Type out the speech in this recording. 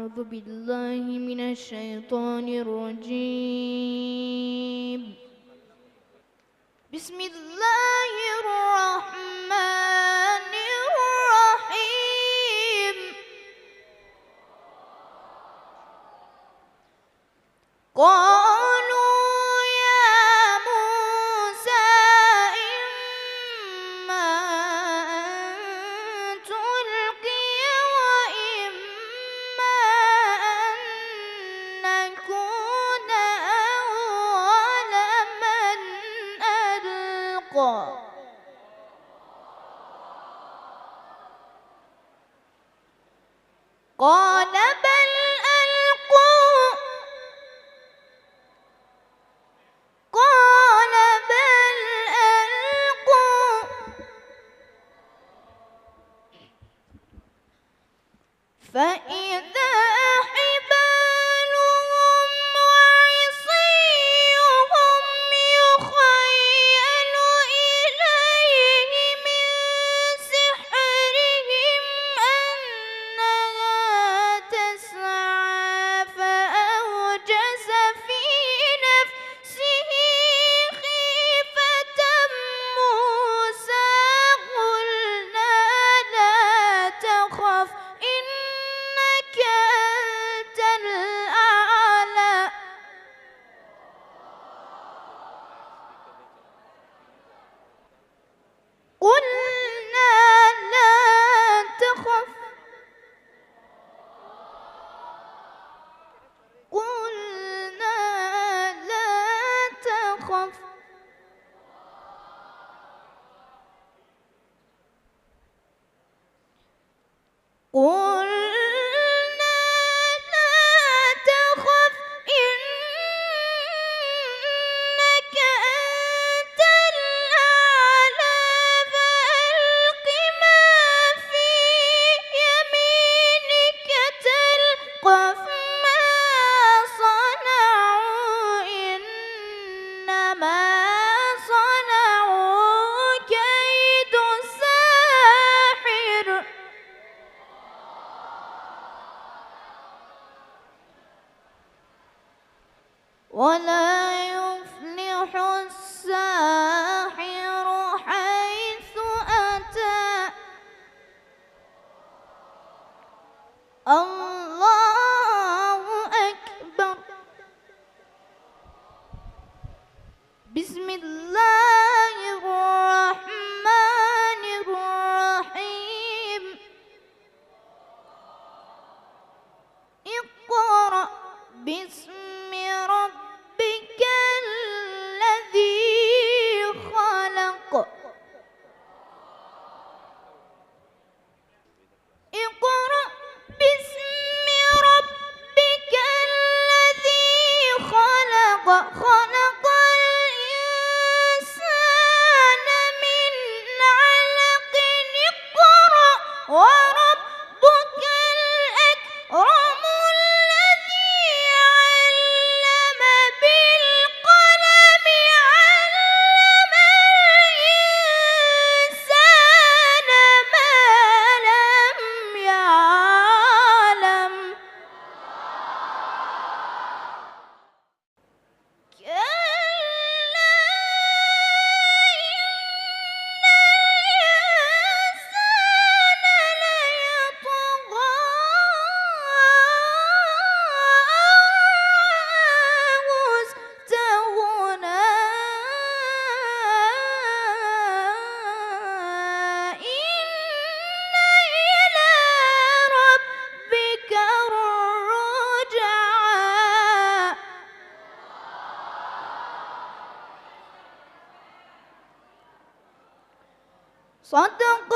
أعوذ بالله من الشيطان الرجيم. بسم الله الرحمن الرحيم. قالوا يا موسى إما أن تلقي وإما أن نكون أول من ألقى. قال بل ألقوا. قال بل ألقوا. فإذا حبالهم وعصيهم يخيل إليه من سحرهم أنها تسعى فأوجس في نفسه خيفة موسى. قلنا لا تخف إنك أنت الأعلى. قلنا لا تخف. قلنا لا تخف. قلنا لا تخف إنك أنت الأعلى. فألق ما في يمينك تلقف ما صنعوا إنما صنعوا كيد ساحر. ولا يفلح الساحر حيث أتى. الله أكبر. بسم الله الرحمن الرحيم. اقرأ باسم ربك الذي خلق. اقرأ باسم ربك الذي خلق. خلق الإنسان من علق. اقرأ وربك الأكرم الذي علم بالقلم. علم الإنسان ما لم يعلم. كلا إن الإنسان ليطغى أن استغنى. إن إلى ربك الرجعى. صدق